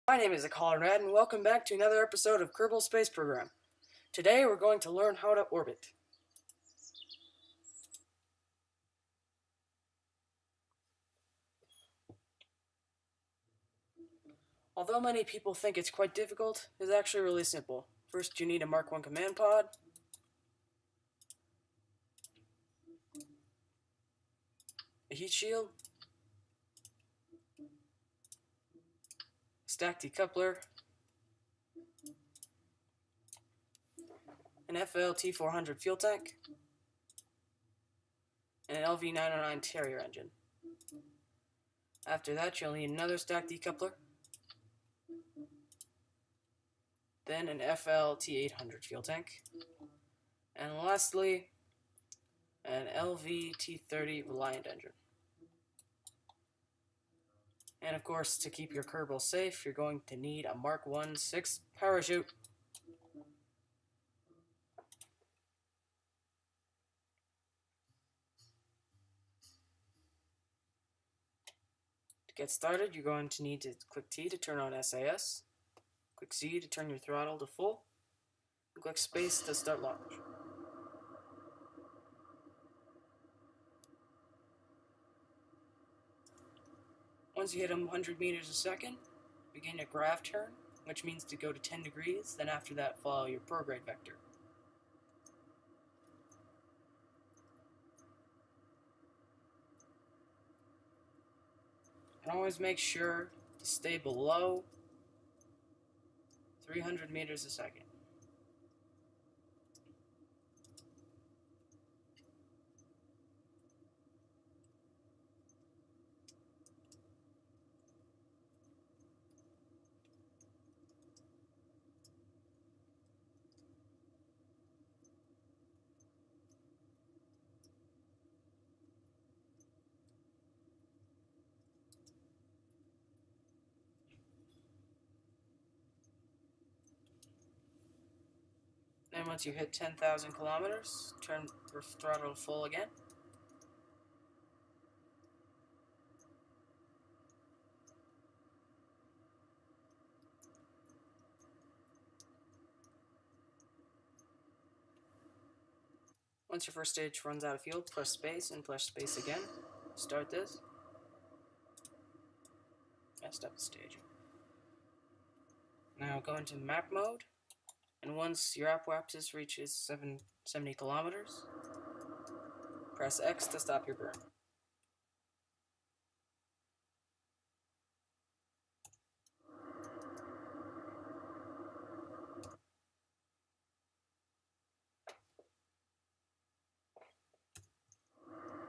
My name is Conrad, and welcome back to another episode of Kerbal Space Program. Today we're going to learn how to orbit. Although many people think it's quite difficult, it's actually really simple. First, you need a Mark 1 command pod, a heat shield, a stack decoupler, an FLT400 fuel tank, and an LV909 Terrier engine. After that, you'll need another stack decoupler, then an FLT800 fuel tank, and lastly, an LVT30 Reliant engine. And of course, to keep your Kerbal safe, you're going to need a Mark 1 6 parachute. To get started, you're going to need to click T to turn on SAS, click Z to turn your throttle to full, and click space to start launch. Once you hit 100 meters a second, begin a grav turn, which means to go to 10 degrees, then after that follow your prograde vector. And always make sure to stay below 300 meters a second. Then once you hit 10,000 kilometers, turn your throttle full again. Once your first stage runs out of fuel, press space and press space again. Start this. Messed up the stage. Now go into map mode, and once your apoapsis reaches 70 kilometers, press X to stop your burn.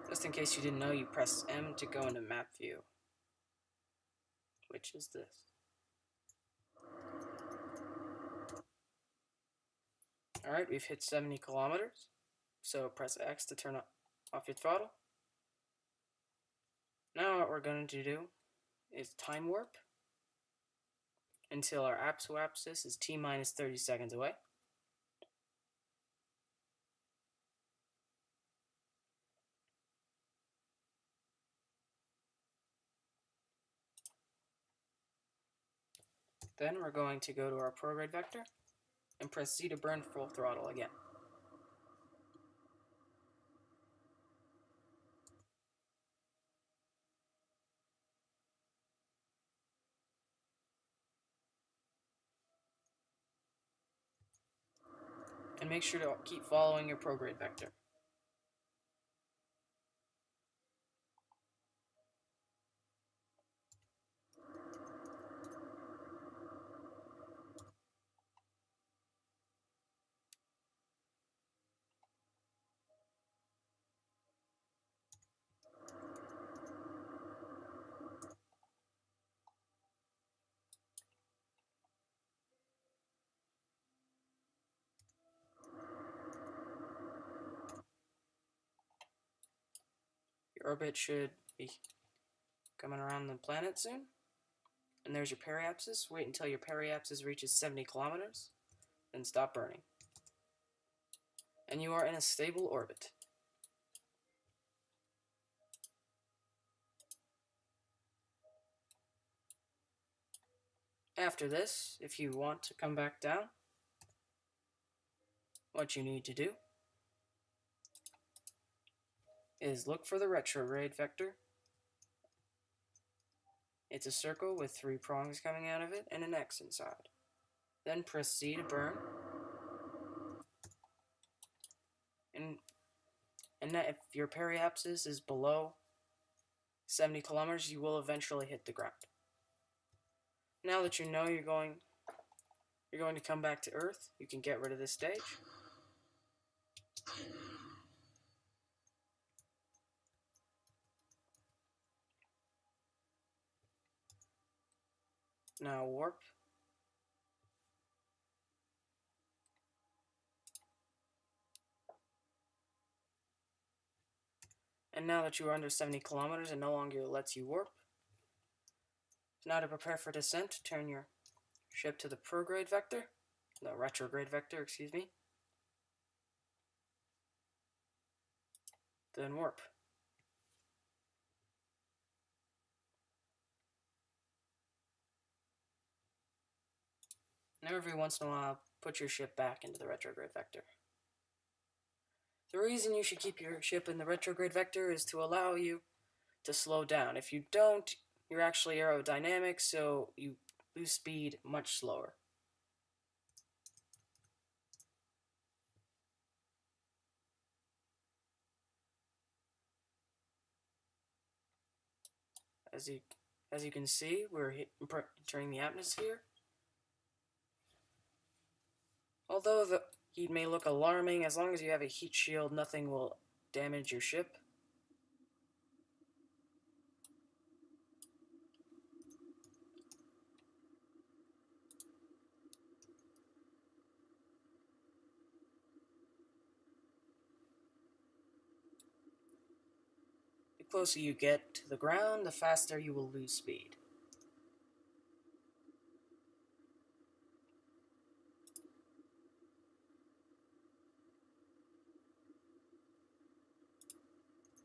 Just in case you didn't know, you press M to go into map view, which is this. Alright, we've hit 70 kilometers, so press X to turn off your throttle. Now what we're going to do is time warp until our apoapsis is T minus 30 seconds away. Then we're going to go to our prograde vector and press Z to burn full throttle again. And make sure to keep following your prograde vector. Your orbit should be coming around the planet soon. And there's your periapsis. Wait until your periapsis reaches 70 kilometers, then stop burning. And you are in a stable orbit. After this, if you want to come back down, what you need to do is look for the retrograde vector. It's a circle with 3 prongs coming out of it and an X inside. Then press C to burn. And that if your periapsis is below 70 kilometers, you will eventually hit the ground. Now that you know you're going to come back to Earth, you can get rid of this stage. Now warp. And now that you are under 70 kilometers, it no longer lets you warp. So now to prepare for descent, turn your ship to the retrograde vector, excuse me. Then warp. Now every once in a while, put your ship back into the retrograde vector. The reason you should keep your ship in the retrograde vector is to allow you to slow down. If you don't, you're actually aerodynamic, so you lose speed much slower. As you can see, we're entering the atmosphere. Although the heat may look alarming, as long as you have a heat shield, nothing will damage your ship. The closer you get to the ground, the faster you will lose speed.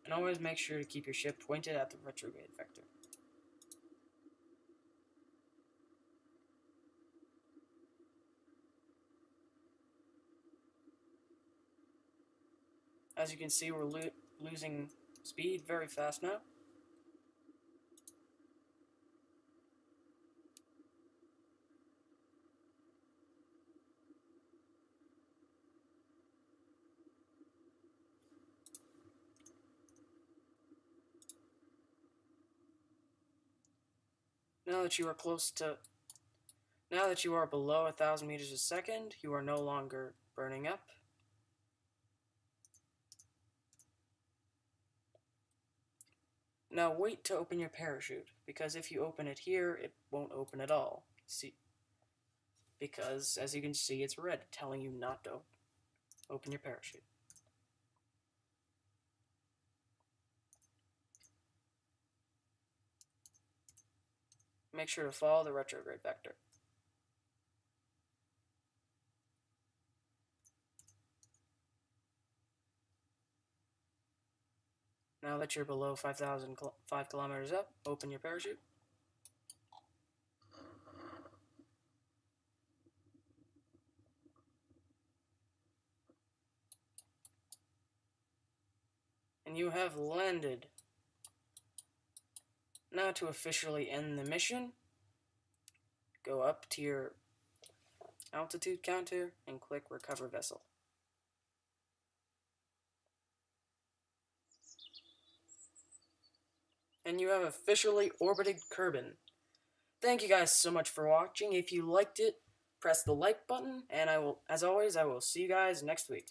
And always make sure to keep your ship pointed at the retrograde vector. As you can see, we're losing speed very fast now. Now that you are below 1,000 meters a second, you are no longer burning up. Now wait to open your parachute, because if you open it here, it won't open at all. See, because as you can see, it's red, telling you not to open your parachute. Make sure to follow the retrograde vector. Now that you're below 5 kilometers up, open your parachute. And you have landed. Now to officially end the mission, go up to your altitude counter and click Recover Vessel. And you have officially orbited Kerbal. Thank you guys so much for watching. If you liked it, press the like button, and as always, I will see you guys next week.